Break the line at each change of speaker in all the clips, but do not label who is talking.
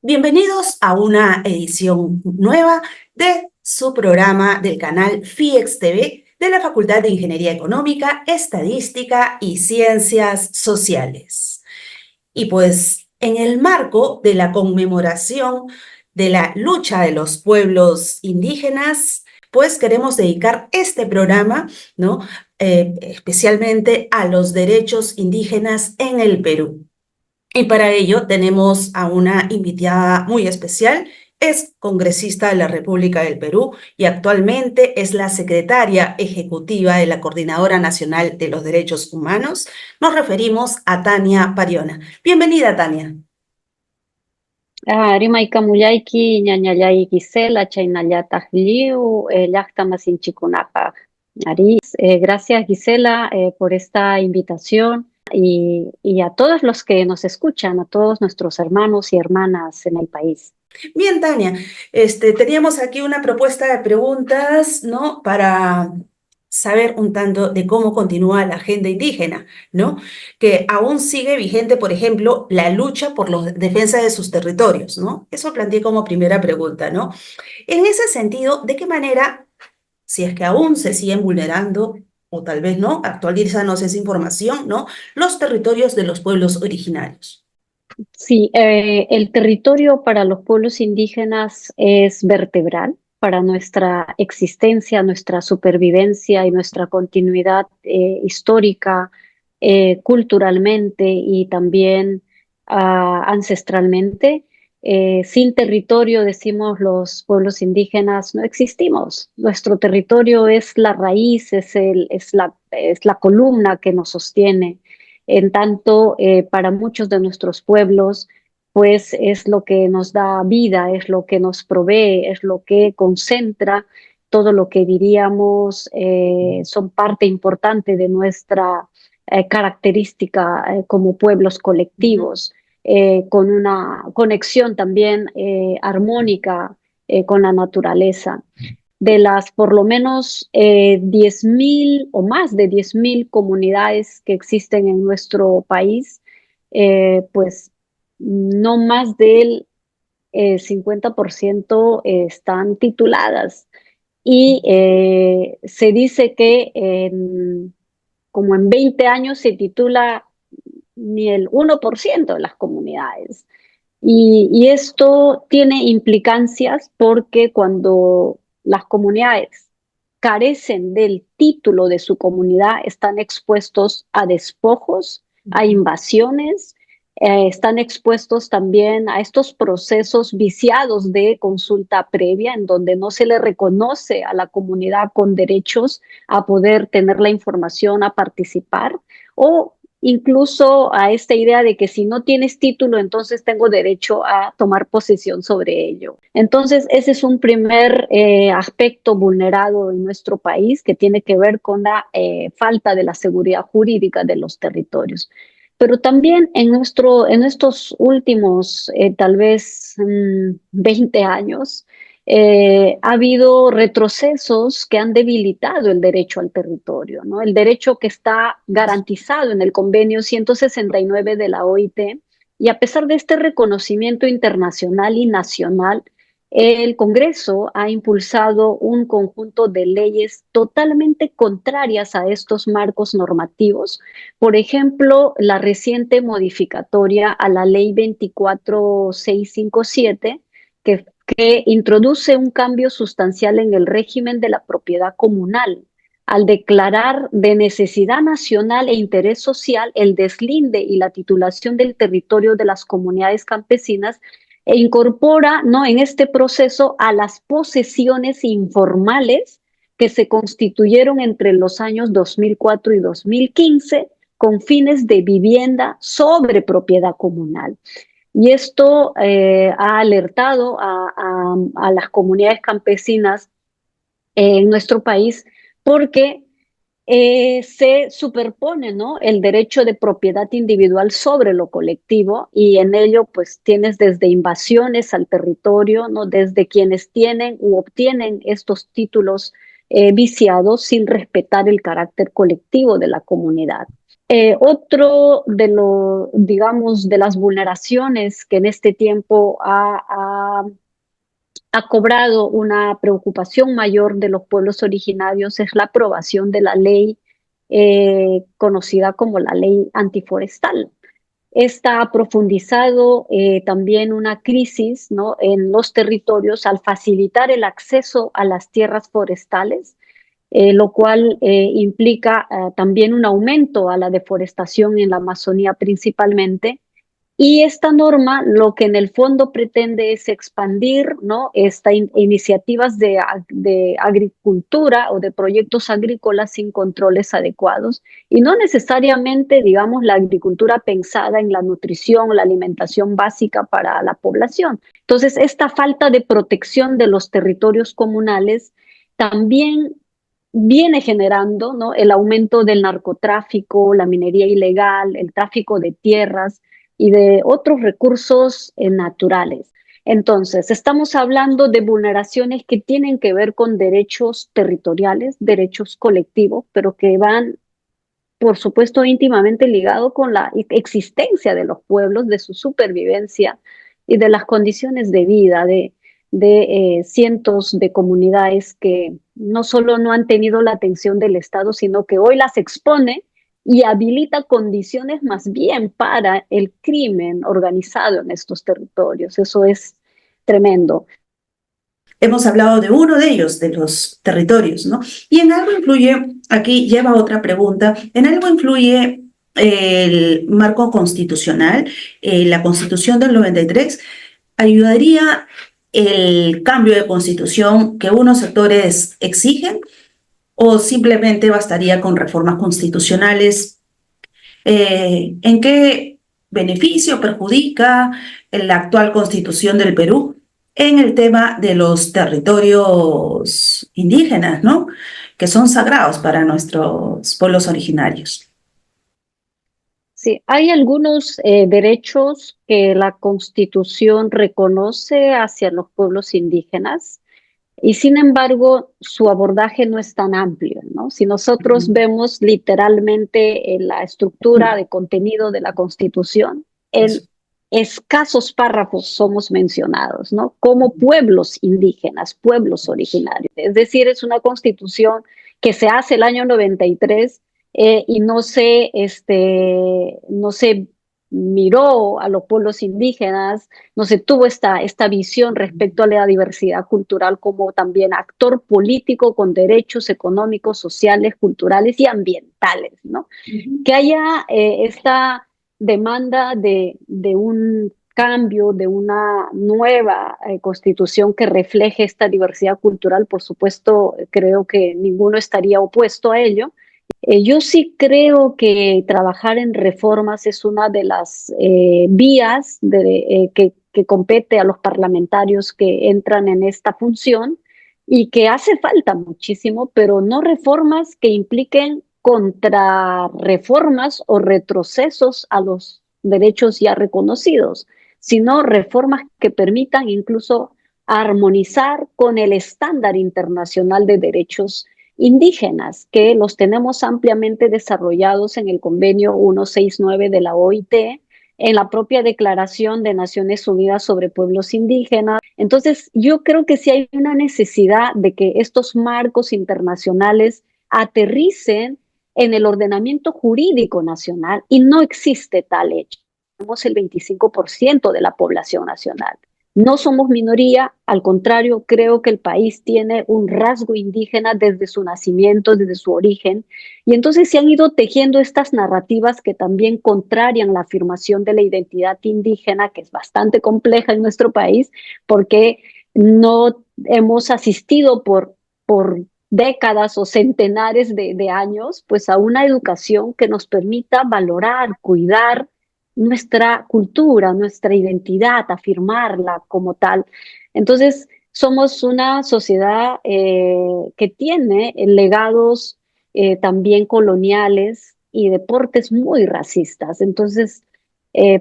Bienvenidos a una edición nueva de su programa del canal FIEX TV de la Facultad de Ingeniería Económica, Estadística y Ciencias Sociales. Y pues en el marco de la conmemoración de la lucha de los pueblos indígenas, pues queremos dedicar este programa, ¿no? Especialmente a los derechos indígenas en el Perú. Y para ello tenemos a una invitada muy especial. Es congresista de la República del Perú y actualmente es la secretaria ejecutiva de la Coordinadora Nacional de los Derechos Humanos. Nos referimos a Tania Pariona. Bienvenida, Tania.
Rimayka mullayki ñañallay Gisela chaynallataq lliw llaqtamasinchikunaqa. Gracias Gisela por esta invitación y a todos los que nos escuchan, a todos nuestros hermanos y hermanas en el país.
Bien, Tania, teníamos aquí una propuesta de preguntas, ¿no? Para saber un tanto de cómo continúa la agenda indígena, ¿no? Que aún sigue vigente, por ejemplo, la lucha por la defensa de sus territorios, ¿no? Eso planteé como primera pregunta, ¿no? En ese sentido, ¿de qué manera, si es que aún se siguen vulnerando, o tal vez no, actualízanos esa información, ¿no? Los territorios de los pueblos originarios?
Sí, el territorio para los pueblos indígenas es vertebral para nuestra existencia, nuestra supervivencia y nuestra continuidad histórica, culturalmente y también ancestralmente. Sin territorio, decimos los pueblos indígenas, no existimos. Nuestro territorio es la raíz, es la columna que nos sostiene. En tanto, para muchos de nuestros pueblos, pues es lo que nos da vida, es lo que nos provee, es lo que concentra todo lo que diríamos son parte importante de nuestra característica como pueblos colectivos, con una conexión también armónica con la naturaleza. De las por lo menos 10.000 o más de 10.000 comunidades que existen en nuestro país, pues no más del 50% están tituladas. Y se dice que como en 20 años se titula ni el 1% de las comunidades. Y esto tiene implicancias porque cuando las comunidades carecen del título de su comunidad, están expuestos a despojos, a invasiones, están expuestos también a estos procesos viciados de consulta previa, en donde no se le reconoce a la comunidad con derechos a poder tener la información, a participar, o incluso a esta idea de que si no tienes título, entonces tengo derecho a tomar posesión sobre ello. Entonces, ese es un primer aspecto vulnerado en nuestro país que tiene que ver con la falta de la seguridad jurídica de los territorios. Pero también en estos últimos, tal vez 20 años, ha habido retrocesos que han debilitado el derecho al territorio, ¿no? El derecho que está garantizado en el convenio 169 de la OIT, y a pesar de este reconocimiento internacional y nacional, el Congreso ha impulsado un conjunto de leyes totalmente contrarias a estos marcos normativos. Por ejemplo, la reciente modificatoria a la Ley 24657, que introduce un cambio sustancial en el régimen de la propiedad comunal, al declarar de necesidad nacional e interés social el deslinde y la titulación del territorio de las comunidades campesinas e incorpora, ¿no?, en este proceso a las posesiones informales que se constituyeron entre los años 2004 y 2015 con fines de vivienda sobre propiedad comunal. Y esto ha alertado a las comunidades campesinas en nuestro país porque se superpone, ¿no?, el derecho de propiedad individual sobre lo colectivo y en ello pues tienes desde invasiones al territorio, ¿no?, desde quienes tienen u obtienen estos títulos viciados sin respetar el carácter colectivo de la comunidad. Otro de los, digamos, de las vulneraciones que en este tiempo ha cobrado una preocupación mayor de los pueblos originarios es la aprobación de la ley conocida como la ley antiforestal. Esta ha profundizado también una crisis, ¿no?, en los territorios al facilitar el acceso a las tierras forestales, lo cual implica también un aumento a la deforestación en la Amazonía principalmente. Y esta norma lo que en el fondo pretende es expandir, ¿no?, iniciativas de agricultura o de proyectos agrícolas sin controles adecuados y no necesariamente, digamos, la agricultura pensada en la nutrición, la alimentación básica para la población. Entonces, esta falta de protección de los territorios comunales también viene generando, ¿no?, el aumento del narcotráfico, la minería ilegal, el tráfico de tierras y de otros recursos naturales. Entonces, estamos hablando de vulneraciones que tienen que ver con derechos territoriales, derechos colectivos, pero que van, por supuesto, íntimamente ligados con la existencia de los pueblos, de su supervivencia y de las condiciones de vida de cientos de comunidades que no solo no han tenido la atención del Estado, sino que hoy las expone y habilita condiciones más bien para el crimen organizado en estos territorios. Eso es tremendo.
Hemos hablado de uno de ellos, de los territorios, ¿no? Y en algo influye, aquí lleva otra pregunta, en algo influye el marco constitucional, la Constitución del 93, ¿ayudaría el cambio de constitución que unos sectores exigen o simplemente bastaría con reformas constitucionales? ¿En qué beneficio perjudica la actual constitución del Perú en el tema de los territorios indígenas, ¿no?, que son sagrados para nuestros pueblos originarios?
Sí, hay algunos derechos que la Constitución reconoce hacia los pueblos indígenas y sin embargo su abordaje no es tan amplio, ¿no? Si nosotros vemos literalmente la estructura de contenido de la Constitución,
Eso.
en escasos párrafos somos mencionados, ¿no?, como pueblos indígenas, pueblos originarios. Es decir, es una Constitución que se hace el año 93 y no se miró a los pueblos indígenas, no se tuvo esta visión respecto a la diversidad cultural como también actor político con derechos económicos, sociales, culturales y ambientales, ¿no? Que haya esta demanda de un cambio, de una nueva constitución que refleje esta diversidad cultural, por supuesto, creo que ninguno estaría opuesto a ello. Yo sí creo que trabajar en reformas es una de las vías que compete a los parlamentarios que entran en esta función y que hace falta muchísimo, pero no reformas que impliquen contrarreformas o retrocesos a los derechos ya reconocidos, sino reformas que permitan incluso armonizar con el estándar internacional de derechos indígenas, que los tenemos ampliamente desarrollados en el convenio 169 de la OIT, en la propia Declaración de Naciones Unidas sobre Pueblos Indígenas. Entonces, yo creo que sí hay una necesidad de que estos marcos internacionales aterricen en el ordenamiento jurídico nacional y no existe tal hecho. Tenemos el 25% de la población nacional. No somos minoría, al contrario, creo que el país tiene un rasgo indígena desde su nacimiento, desde su origen, y entonces se han ido tejiendo estas narrativas que también contrarian la afirmación de la identidad indígena, que es bastante compleja en nuestro país, porque no hemos asistido por décadas o centenares de años, pues a una educación que nos permita valorar, cuidar nuestra cultura, nuestra identidad, afirmarla como tal. Entonces, somos una sociedad que tiene legados también coloniales y deportes muy racistas. Entonces,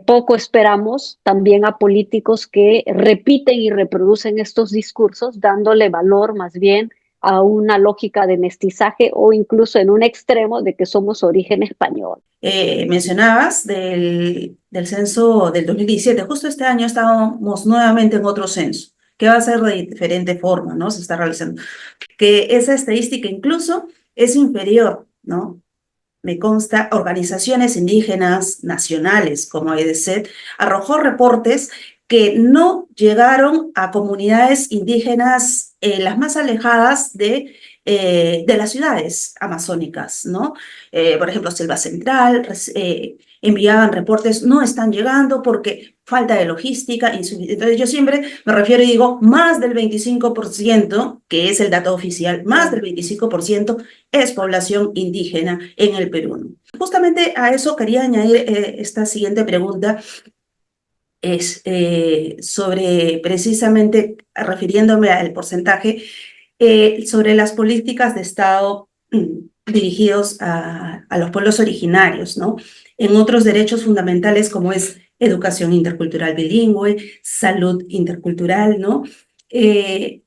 poco esperamos también a políticos que repiten y reproducen estos discursos, dándole valor más bien a una lógica de mestizaje o incluso en un extremo de que somos origen español.
Mencionabas del censo del 2017. Justo este año estábamos nuevamente en otro censo, que va a ser de diferente forma, ¿no? Se está realizando. Que esa estadística incluso es inferior, ¿no? Me consta, organizaciones indígenas nacionales como EDC arrojó reportes que no llegaron a comunidades indígenas las más alejadas de las ciudades amazónicas, ¿no? Por ejemplo, Selva Central, enviaban reportes, no están llegando porque falta de logística. Entonces yo siempre me refiero y digo, más del 25%, que es el dato oficial, más del 25% es población indígena en el Perú. Justamente a eso quería añadir esta siguiente pregunta, es sobre precisamente refiriéndome al porcentaje, sobre las políticas de Estado dirigidos a los pueblos originarios, ¿no? En otros derechos fundamentales como es educación intercultural bilingüe, salud intercultural, ¿no? ¿De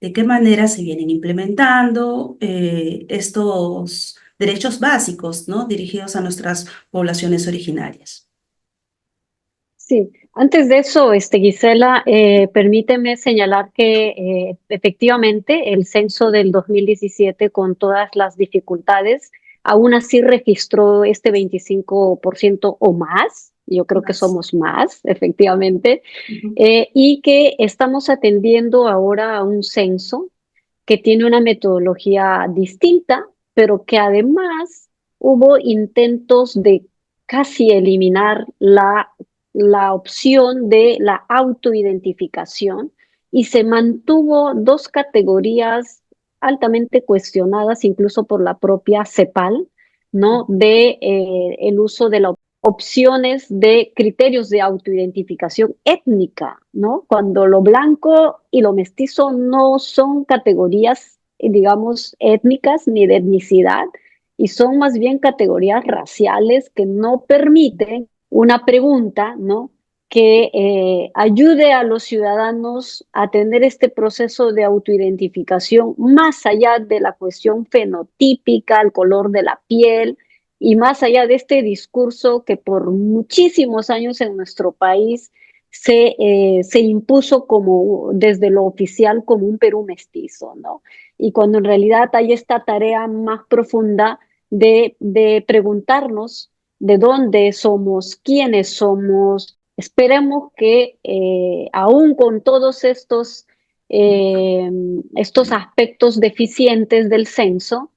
qué manera se vienen implementando estos derechos básicos, ¿no? Dirigidos a nuestras poblaciones originarias?
Sí, antes de eso, Gisela, permíteme señalar que efectivamente el censo del 2017, con todas las dificultades, aún así registró este 25% o más. Yo creo que
Más.
somos más, efectivamente,
Ujú.
y que estamos atendiendo ahora a un censo que tiene una metodología distinta, pero que además hubo intentos de casi eliminar la opción de la autoidentificación y se mantuvo dos categorías altamente cuestionadas incluso por la propia CEPAL, ¿no? De el uso de la opciones de criterios de autoidentificación étnica, ¿no? Cuando lo blanco y lo mestizo no son categorías, digamos, étnicas ni de etnicidad, y son más bien categorías raciales que no permiten una pregunta, ¿no? Que ayude a los ciudadanos a tener este proceso de autoidentificación más allá de la cuestión fenotípica, el color de la piel, y más allá de este discurso que por muchísimos años en nuestro país se impuso como desde lo oficial como un Perú mestizo, ¿no? Y cuando en realidad hay esta tarea más profunda de preguntarnos de dónde somos, quiénes somos. Esperemos que aún con todos eh, estos aspectos deficientes del censo,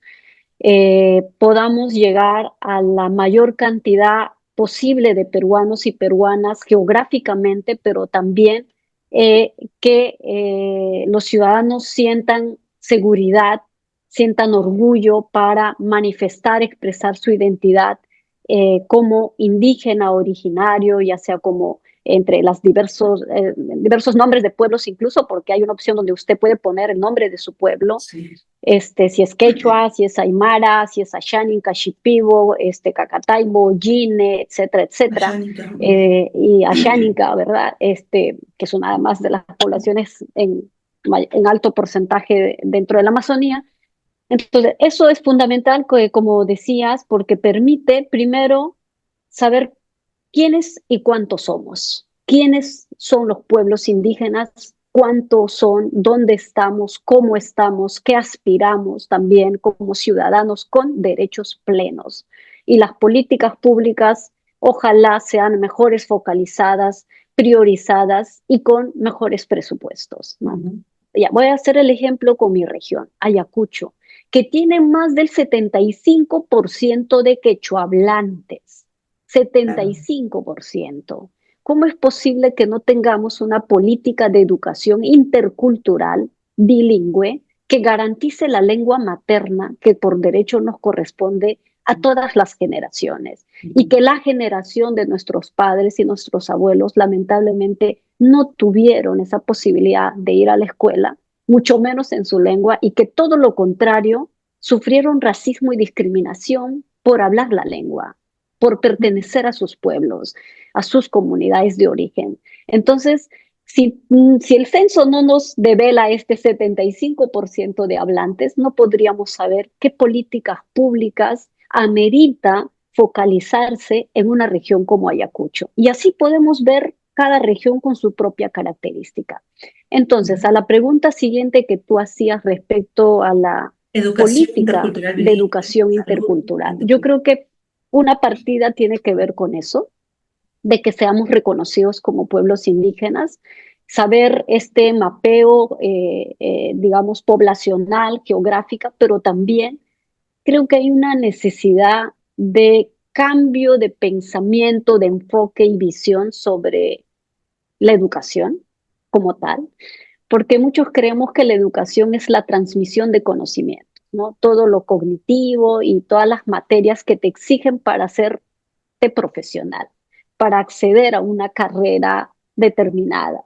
podamos llegar a la mayor cantidad posible de peruanos y peruanas geográficamente, pero también que los ciudadanos sientan seguridad, sientan orgullo para manifestar, expresar su identidad como indígena originario, ya sea como entre los diversos nombres de pueblos, incluso porque hay una opción donde usted puede poner el nombre de su pueblo,
Sí.
si es quechua, si es aymara, si es ashaninka, shipibo, cacataibo, yine, etcétera, etcétera,
Ayánica.
y ashaninka, ¿verdad? Que son además de las poblaciones en alto porcentaje dentro de la Amazonía. Entonces, eso es fundamental, como decías, porque permite primero saber quiénes y cuántos somos, quiénes son los pueblos indígenas, cuántos son, dónde estamos, qué aspiramos también como ciudadanos con derechos plenos. Y las políticas públicas ojalá sean mejores focalizadas priorizadas y con mejores presupuestos, ¿no? Ya, voy a hacer el ejemplo con mi región, Ayacucho, que tiene más del 75% de quechohablantes.
Claro.
75%. ¿Cómo es posible que no tengamos una política de educación intercultural bilingüe que garantice la lengua materna que por derecho nos corresponde a todas las generaciones y que la generación de nuestros padres y nuestros abuelos lamentablemente no tuvieron esa posibilidad de ir a la escuela, mucho menos en su lengua, y que todo lo contrario, sufrieron racismo y discriminación por hablar la lengua, por pertenecer a sus pueblos, a sus comunidades de origen? Entonces, si el censo no nos devela este 75% de hablantes, no podríamos saber qué políticas públicas amerita focalizarse en una región como Ayacucho. Y así podemos ver cada región con su propia característica. Entonces, a la pregunta siguiente que tú hacías respecto a la
Educación
política
intercultural
de
bilingüe,
educación
salud
intercultural, yo
intercultural.
creo que una partida tiene que ver con eso, de que seamos reconocidos como pueblos indígenas, saber este mapeo, digamos, poblacional, geográfica, pero también creo que hay una necesidad de cambio de pensamiento, de enfoque y visión sobre la educación como tal, porque muchos creemos que la educación es la transmisión de conocimientos, ¿no? Todo lo cognitivo y todas las materias que te exigen para hacerte profesional, para acceder a una carrera determinada,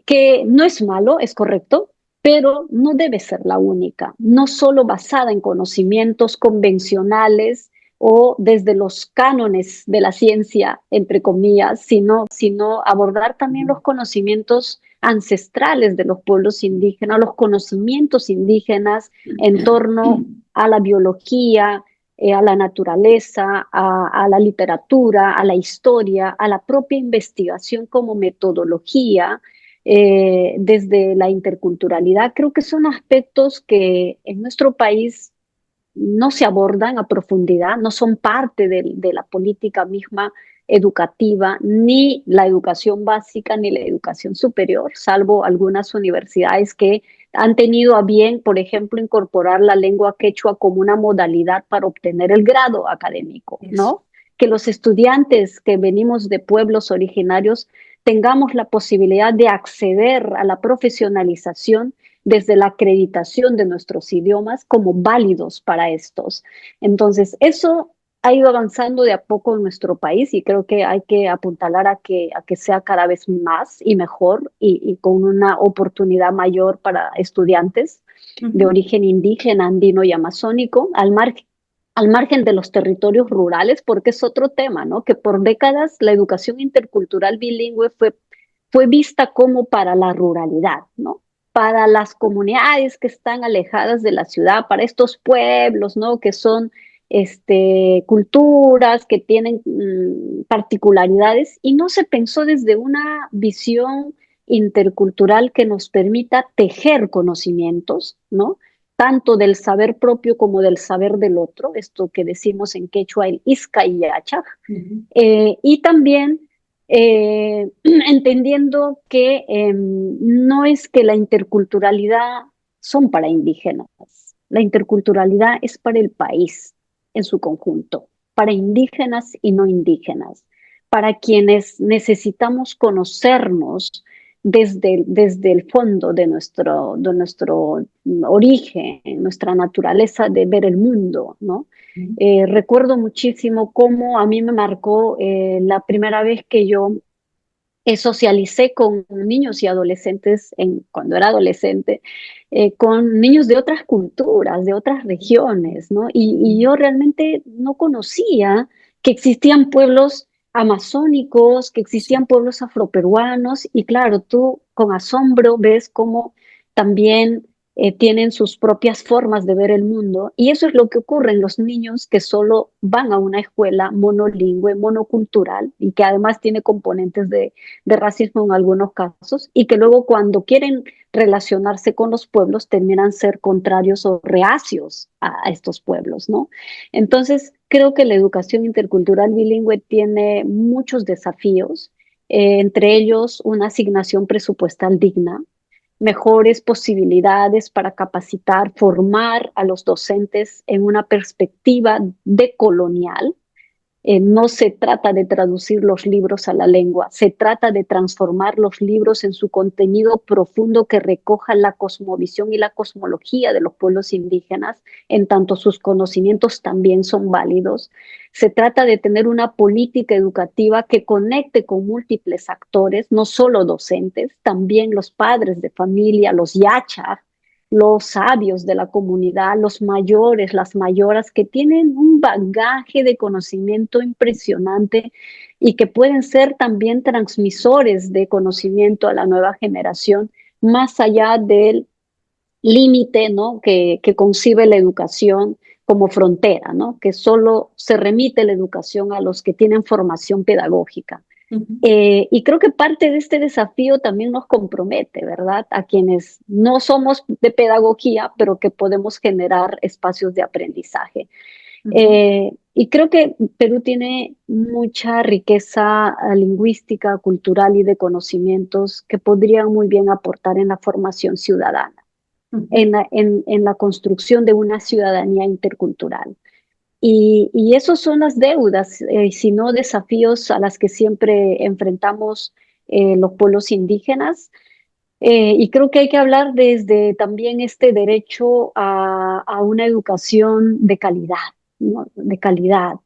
que no es malo, es correcto, pero no debe ser la única, no solo basada en conocimientos convencionales o desde los cánones de la ciencia, entre comillas, sino abordar también los conocimientos ancestrales de los pueblos indígenas, los conocimientos indígenas en torno a la biología, a la naturaleza, a la literatura, a la historia, a la propia investigación como metodología, desde la interculturalidad. Creo que son aspectos que en nuestro país no se abordan a profundidad, no son parte de la política misma educativa, ni la educación básica, ni la educación superior, salvo algunas universidades que han tenido a bien, por ejemplo, incorporar la lengua quechua como una modalidad para obtener el grado académico,
Eso.
¿no? Que los estudiantes que venimos de pueblos originarios tengamos la posibilidad de acceder a la profesionalización desde la acreditación de nuestros idiomas como válidos para estos. Entonces, eso ha ido avanzando de a poco en nuestro país y creo que hay que apuntalar a que sea cada vez más y mejor y con una oportunidad mayor para estudiantes de
Ujú.
origen indígena, andino y amazónico, al margen de los territorios rurales, porque es otro tema, ¿no? Que por décadas la educación intercultural bilingüe fue vista como para la ruralidad, ¿no? Para las comunidades que están alejadas de la ciudad, para estos pueblos, ¿no? Que son culturas, que tienen particularidades, y no se pensó desde una visión intercultural que nos permita tejer conocimientos, ¿no? Tanto del saber propio como del saber del otro, esto que decimos en quechua, el isca y yacha,
Ujú.
y también entendiendo que no es que la interculturalidad son para indígenas, la interculturalidad es para el país en su conjunto, para indígenas y no indígenas, para quienes necesitamos conocernos desde el fondo de nuestro origen, nuestra naturaleza de ver el mundo, ¿no? Recuerdo muchísimo cómo a mí me marcó la primera vez que yo socialicé con niños y adolescentes cuando era adolescente, con niños de otras culturas, de otras regiones, ¿no? Y yo realmente no conocía que existían pueblos amazónicos, que
Sí.
existían pueblos afroperuanos, y claro, tú con asombro ves cómo también tienen sus propias formas de ver el mundo, y eso es lo que ocurre en los niños que solo van a una escuela monolingüe, monocultural, y que además tiene componentes de racismo en algunos casos, y que luego cuando quieren relacionarse con los pueblos terminan ser contrarios o reacios a estos pueblos, ¿no? Entonces, creo que la educación intercultural bilingüe tiene muchos desafíos entre ellos una asignación presupuestal digna, mejores posibilidades para capacitar, formar a los docentes en una perspectiva decolonial. No se trata de traducir los libros a la lengua, se trata de transformar los libros en su contenido profundo que recoja la cosmovisión y la cosmología de los pueblos indígenas, en tanto sus conocimientos también son válidos. Se trata de tener una política educativa que conecte con múltiples actores, no solo docentes, también los padres de familia, los yachar, los sabios de la comunidad, los mayores, las mayoras, que tienen un bagaje de conocimiento impresionante y que pueden ser también transmisores de conocimiento a la nueva generación, más allá del límite, ¿no?, que concibe la educación como frontera, ¿no?, que solo se remite la educación a los que tienen formación pedagógica.
Ujú.
Y creo que parte de este desafío también nos compromete, ¿verdad? A quienes no somos de pedagogía, pero que podemos generar espacios de aprendizaje.
Ujú.
Y creo que Perú tiene mucha riqueza lingüística, cultural y de conocimientos que podrían muy bien aportar en la formación ciudadana,
Ujú.
en la construcción de una ciudadanía intercultural. Y esos son las deudas, sino desafíos a las que siempre enfrentamos los pueblos indígenas. Y creo que hay que hablar desde también este derecho a una educación de calidad, ¿no? De calidad.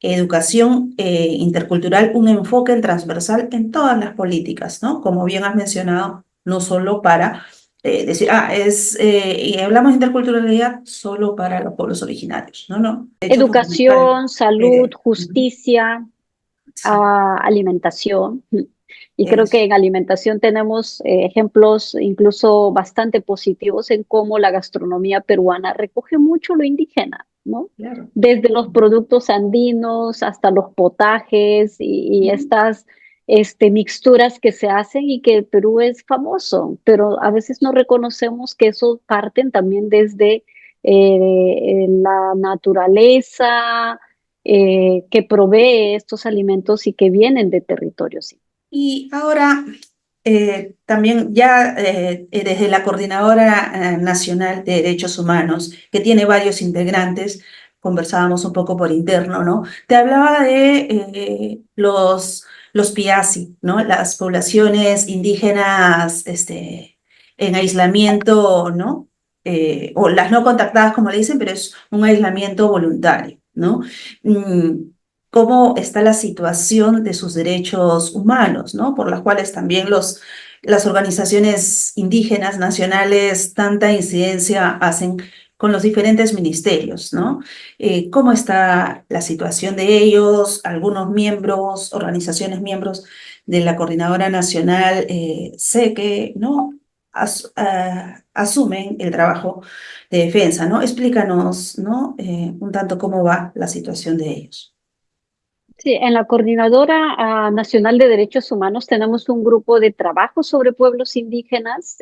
Educación intercultural, un enfoque transversal en todas las políticas, ¿no? Como bien has mencionado, no solo para decir, y hablamos de interculturalidad solo para los pueblos originarios, no, no. De hecho, fundamental.
Educación, salud,
Ujú.
justicia,
Sí,
a alimentación. Y creo que
eso,
en alimentación tenemos ejemplos incluso bastante positivos en cómo la gastronomía peruana recoge mucho lo indígena, ¿no?
claro.
Desde los productos andinos hasta los potajes y
Ujú.
estas mixturas que se hacen y que el Perú es famoso, pero a veces no reconocemos que eso parten también desde la naturaleza, que provee estos alimentos y que vienen de territorios.
Y ahora, también ya desde la Coordinadora Nacional de Derechos Humanos, que tiene varios integrantes, conversábamos un poco por interno, ¿no? Te hablaba de los PIASI, ¿no? Las poblaciones indígenas en aislamiento, ¿no? O las no contactadas, como le dicen, pero es un aislamiento voluntario, ¿no? Mm, cómo está la situación de sus derechos humanos, ¿no? Por las cuales también las organizaciones indígenas nacionales tanta incidencia hacen con los diferentes ministerios, ¿no? ¿Cómo está la situación de ellos? Algunos miembros, organizaciones miembros de la Coordinadora Nacional, sé que, ¿no? Asumen el trabajo de defensa, ¿no? Explícanos, ¿no? Un tanto cómo va la situación de ellos.
Sí, en la Coordinadora Nacional de Derechos Humanos tenemos un grupo de trabajo sobre pueblos indígenas.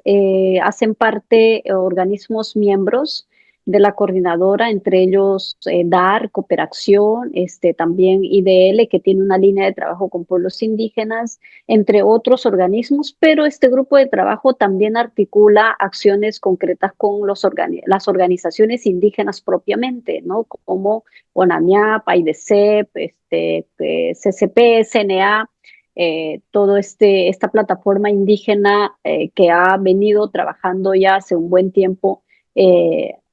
Hacen parte organismos miembros de la coordinadora, entre ellos DAR, Cooperación, también IDL, que tiene una línea de trabajo con pueblos indígenas, entre otros organismos, pero este grupo de trabajo también articula acciones concretas con las organizaciones indígenas propiamente, ¿no? Como ONAMIAP, AIDESEP, CCP, CNA, todo esta plataforma indígena que ha venido trabajando ya hace un buen tiempo,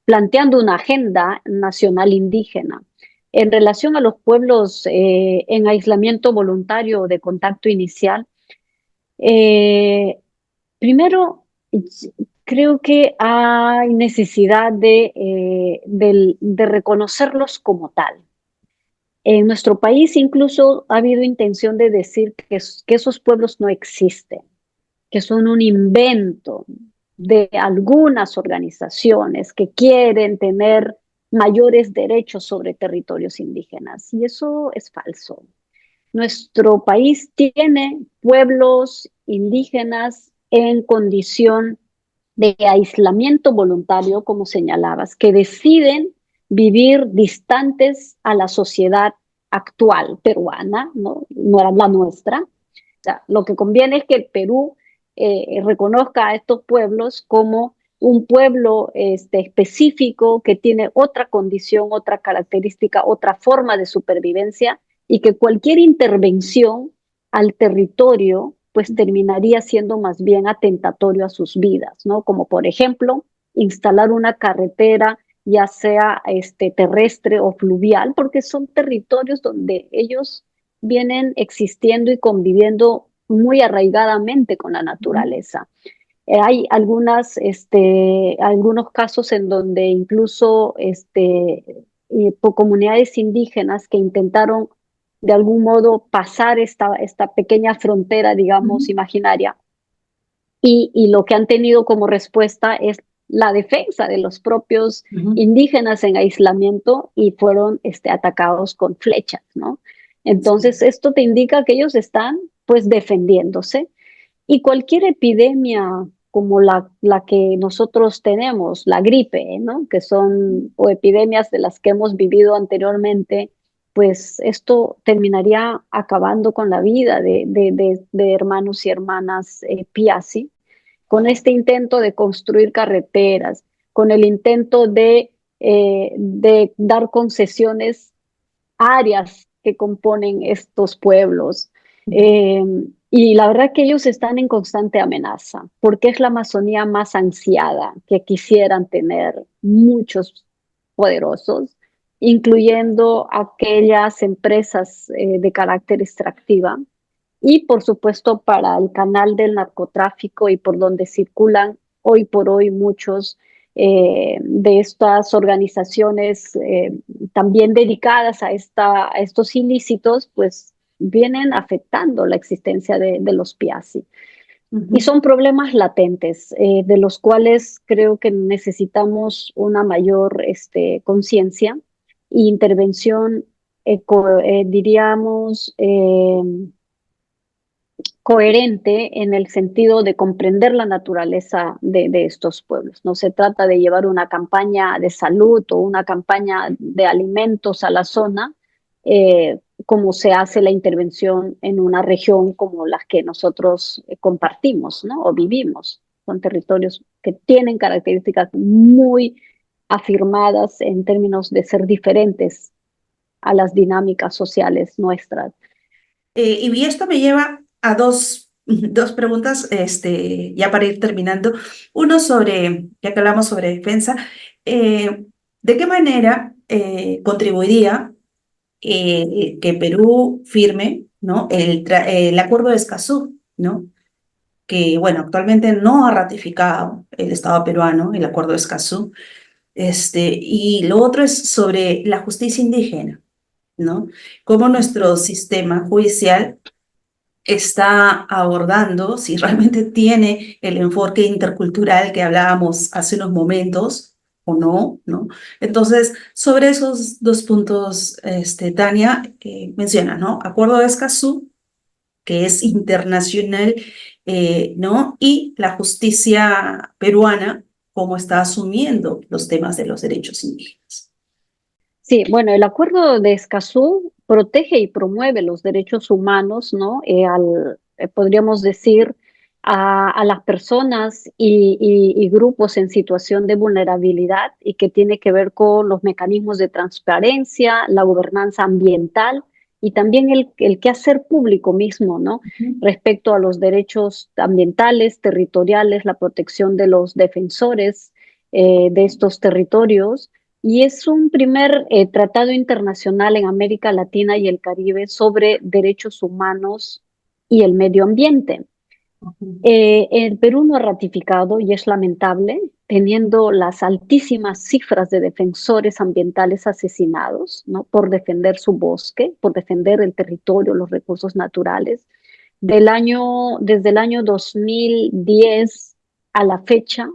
planteando una agenda nacional indígena. En relación a los pueblos en aislamiento voluntario de contacto inicial, eh, primero, creo que hay necesidad de reconocerlos como tal. En nuestro país incluso ha habido intención de decir que esos pueblos no existen, que son un invento de algunas organizaciones que quieren tener mayores derechos sobre territorios indígenas. Y eso es falso. Nuestro país tiene pueblos indígenas en condición de aislamiento voluntario, como señalabas, que deciden vivir distantes a la sociedad actual peruana, no era la nuestra, sea, lo que conviene es que el Perú reconozca a estos pueblos como un pueblo específico que tiene otra condición, otra característica, otra forma de supervivencia y que cualquier intervención al territorio pues terminaría siendo más bien atentatorio a sus vidas, ¿no? Como por ejemplo instalar una carretera ya sea terrestre o fluvial, porque son territorios donde ellos vienen existiendo y conviviendo muy arraigadamente con la naturaleza. Hay algunos casos en donde incluso comunidades indígenas que intentaron de algún modo pasar esta pequeña frontera, digamos, imaginaria, y lo que han tenido como respuesta es la defensa de los propios indígenas en aislamiento y fueron atacados con flechas, ¿no? Entonces, esto te indica que ellos están pues defendiéndose y cualquier epidemia como la que nosotros tenemos, la gripe, ¿no? Que son o epidemias de las que hemos vivido anteriormente, pues esto terminaría acabando con la vida de hermanos y hermanas Piazzi, con este intento de construir carreteras, con el intento de dar concesiones a áreas que componen estos pueblos. Y la verdad que ellos están en constante amenaza, porque es la Amazonía más ansiada que quisieran tener muchos poderosos, incluyendo aquellas empresas de carácter extractiva y por supuesto para el canal del narcotráfico y por donde circulan hoy por hoy muchos de estas organizaciones también dedicadas a estos ilícitos, pues vienen afectando la existencia de los Piazzi. Y son problemas latentes, de los cuales creo que necesitamos una mayor conciencia e intervención, diríamos, coherente en el sentido de comprender la naturaleza de estos pueblos. No se trata de llevar una campaña de salud o una campaña de alimentos a la zona, como se hace la intervención en una región como las que nosotros compartimos, ¿no? O vivimos. Son territorios que tienen características muy afirmadas en términos de ser diferentes a las dinámicas sociales nuestras.
Y esto me lleva a dos preguntas, ya para ir terminando. Uno sobre, ya que hablamos sobre defensa, ¿de qué manera contribuiría que Perú firme, ¿no? el acuerdo de Escazú, ¿no? Que, bueno, actualmente no ha ratificado el Estado peruano el acuerdo de Escazú. Y lo otro es sobre la justicia indígena, ¿no? Cómo nuestro sistema judicial está abordando, si realmente tiene el enfoque intercultural que hablábamos hace unos momentos o no, ¿no? Entonces, sobre esos dos puntos, Tania, menciona, ¿no? Acuerdo de Escazú, que es internacional, ¿no? Y la justicia peruana, cómo está asumiendo los temas de los derechos indígenas.
Sí, bueno, el acuerdo de Escazú protege y promueve los derechos humanos, ¿no? Podríamos decir, a las personas y grupos en situación de vulnerabilidad y que tiene que ver con los mecanismos de transparencia, la gobernanza ambiental y también el quehacer público mismo, ¿no? Respecto a los derechos ambientales, territoriales, la protección de los defensores de estos territorios y es un primer tratado internacional en América Latina y el Caribe sobre derechos humanos y el medio ambiente. El Perú no ha ratificado y es lamentable, teniendo las altísimas cifras de defensores ambientales asesinados, ¿no? Por defender su bosque, por defender el territorio, los recursos naturales. Desde el año 2010 a la fecha,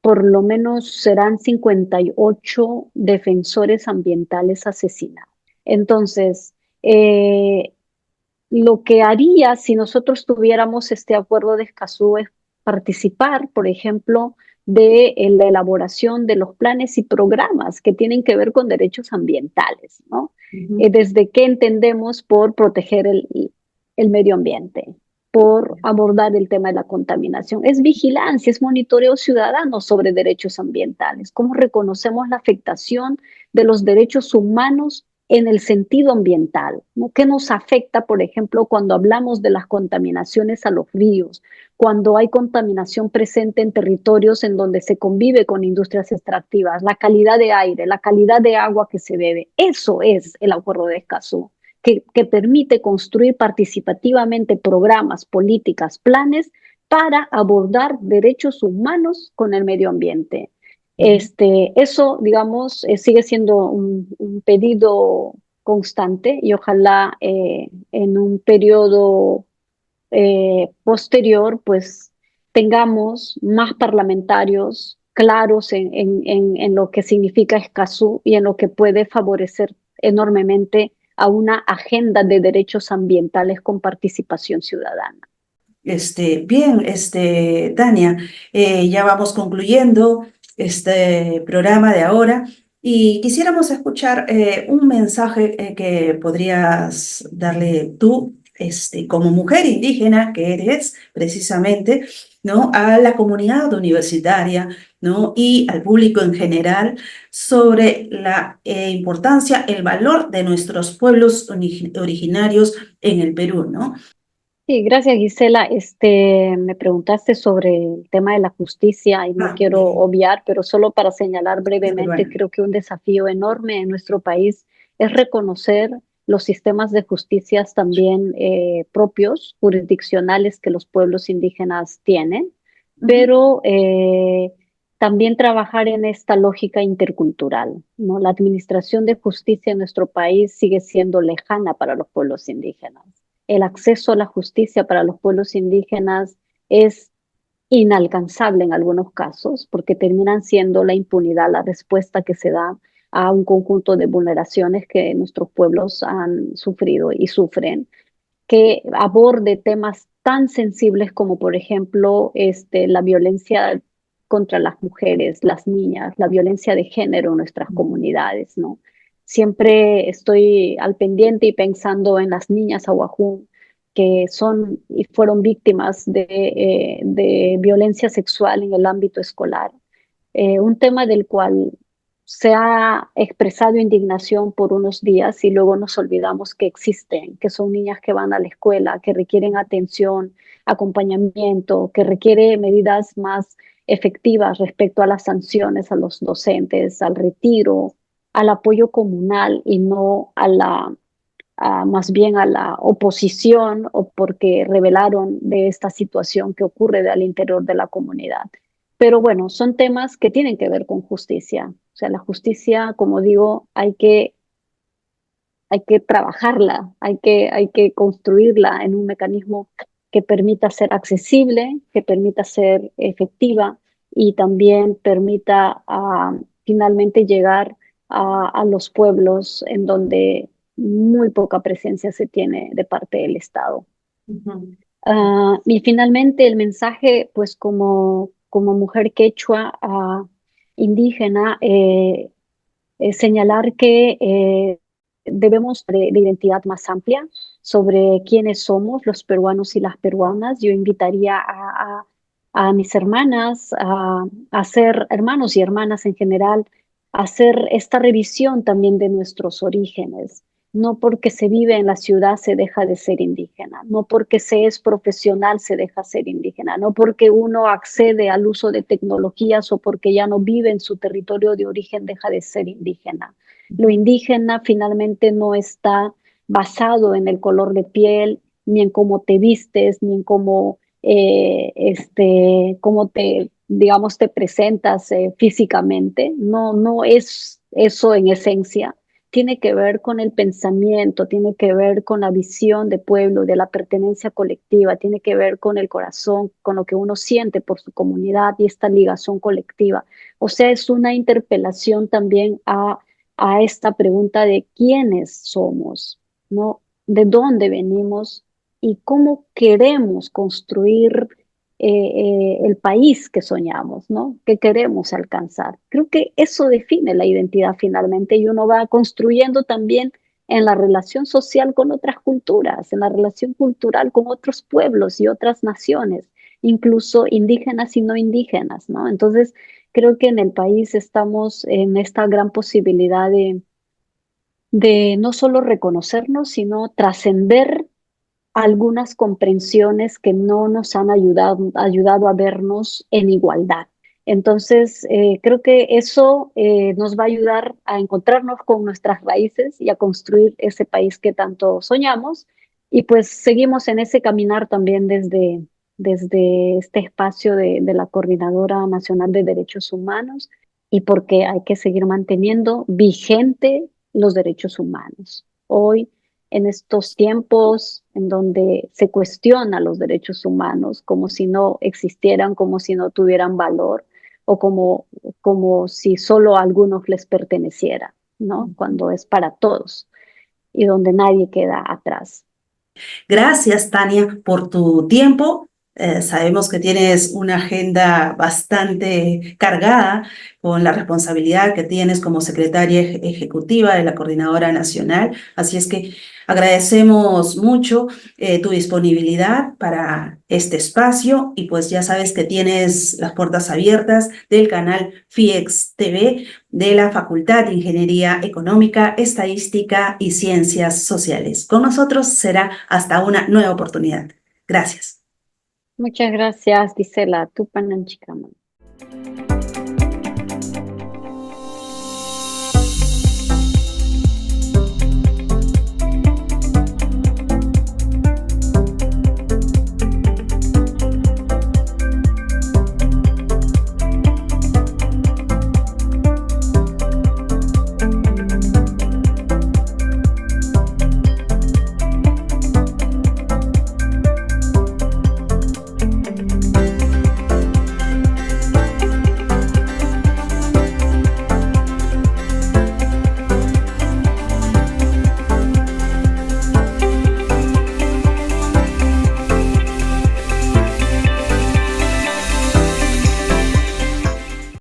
por lo menos serán 58 defensores ambientales asesinados. Entonces, lo que haría si nosotros tuviéramos este acuerdo de Escazú es participar, por ejemplo, de la elaboración de los planes y programas que tienen que ver con derechos ambientales, ¿no? Desde qué entendemos por proteger el medio ambiente. por abordar el tema de la contaminación. Es vigilancia, es monitoreo ciudadano sobre derechos ambientales. ¿Cómo reconocemos la afectación de los derechos humanos en el sentido ambiental? ¿No? ¿Qué nos afecta, por ejemplo, cuando hablamos de las contaminaciones a los ríos, cuando hay contaminación presente en territorios en donde se convive con industrias extractivas, la calidad de aire, la calidad de agua que se bebe? Eso es el Acuerdo de Escazú, que permite construir participativamente programas, políticas, planes para abordar derechos humanos con el medio ambiente. Eso, digamos, sigue siendo un pedido constante y ojalá en un periodo posterior, pues tengamos más parlamentarios claros en lo que significa Escazú y en lo que puede favorecer enormemente a una agenda de derechos ambientales con participación ciudadana.
Bien, Tania, ya vamos concluyendo este programa de ahora y quisiéramos escuchar un mensaje que podrías darle tú, como mujer indígena que eres, precisamente, ¿no? A la comunidad universitaria, ¿no? Y al público en general sobre la importancia, el valor de nuestros pueblos originarios en el Perú, ¿no?
Sí, gracias Gisela. Me preguntaste sobre el tema de la justicia y no
Ah,
quiero
bien,
obviar, pero solo para señalar
la
brevemente,
peruana.
creo que un desafío enorme en nuestro país es reconocer los sistemas de justicias también propios, jurisdiccionales que los pueblos indígenas tienen,
Ujú.
pero también trabajar en esta lógica intercultural, ¿no? La administración de justicia en nuestro país sigue siendo lejana para los pueblos indígenas. El acceso a la justicia para los pueblos indígenas es inalcanzable en algunos casos, porque terminan siendo la impunidad la respuesta que se da a un conjunto de vulneraciones que nuestros pueblos han sufrido y sufren, que aborde temas tan sensibles como, por ejemplo, la violencia contra las mujeres, las niñas, la violencia de género en nuestras comunidades, ¿no? Siempre estoy al pendiente y pensando en las niñas ahuajún que son y fueron víctimas de violencia sexual en el ámbito escolar, un tema del cual se ha expresado indignación por unos días y luego nos olvidamos que existen, que son niñas que van a la escuela, que requieren atención, acompañamiento, que requiere medidas más efectivas respecto a las sanciones a los docentes, al retiro, al apoyo comunal y no más bien a la oposición o porque revelaron de esta situación que ocurre al interior de la comunidad. Pero bueno, son temas que tienen que ver con justicia. O sea, la justicia, como digo, hay que trabajarla, hay que construirla en un mecanismo que permita ser accesible, que permita ser efectiva y también permita finalmente llegar a los pueblos en donde muy poca presencia se tiene de parte del Estado.
Ujú.
Y finalmente el mensaje, pues como mujer quechua indígena, señalar que debemos de identidad más amplia sobre quiénes somos los peruanos y las peruanas. Yo invitaría a mis hermanas, a ser hermanos y hermanas en general, a hacer esta revisión también de nuestros orígenes. No porque se vive en la ciudad se deja de ser indígena, no porque se es profesional se deja de ser indígena, no porque uno accede al uso de tecnologías o porque ya no vive en su territorio de origen deja de ser indígena. Lo indígena finalmente no está basado en el color de piel, ni en cómo te vistes, ni en cómo te, digamos, te presentas físicamente. No, no es eso en esencia. Tiene que ver con el pensamiento, tiene que ver con la visión de pueblo, de la pertenencia colectiva, tiene que ver con el corazón, con lo que uno siente por su comunidad y esta ligación colectiva. O sea, es una interpelación también a esta pregunta de quiénes somos, ¿no? ¿De dónde venimos y cómo queremos construir el país que soñamos, ¿no? Que queremos alcanzar? Creo que eso define la identidad finalmente y uno va construyendo también en la relación social con otras culturas, en la relación cultural con otros pueblos y otras naciones, incluso indígenas y no indígenas, ¿no? Entonces, creo que en el país estamos en esta gran posibilidad de no solo reconocernos, sino trascender algunas comprensiones que no nos han ayudado a vernos en igualdad. Entonces, creo que eso nos va a ayudar a encontrarnos con nuestras raíces y a construir ese país que tanto soñamos. Y pues seguimos en ese caminar también desde este espacio de la Coordinadora Nacional de Derechos Humanos y porque hay que seguir manteniendo vigente los derechos humanos. Hoy, en estos tiempos en donde se cuestiona los derechos humanos como si no existieran, como si no tuvieran valor o como si solo a algunos les perteneciera, ¿no? Cuando es para todos y donde nadie queda atrás.
Gracias, Tania, por tu tiempo. Sabemos que tienes una agenda bastante cargada con la responsabilidad que tienes como secretaria ejecutiva de la Coordinadora Nacional. Así es que agradecemos mucho tu disponibilidad para este espacio y pues ya sabes que tienes las puertas abiertas del canal FIEX TV de la Facultad de Ingeniería Económica, Estadística y Ciencias Sociales. Con nosotros será hasta una nueva oportunidad. Gracias.
Muchas gracias, Gisela. Tupananchikaman.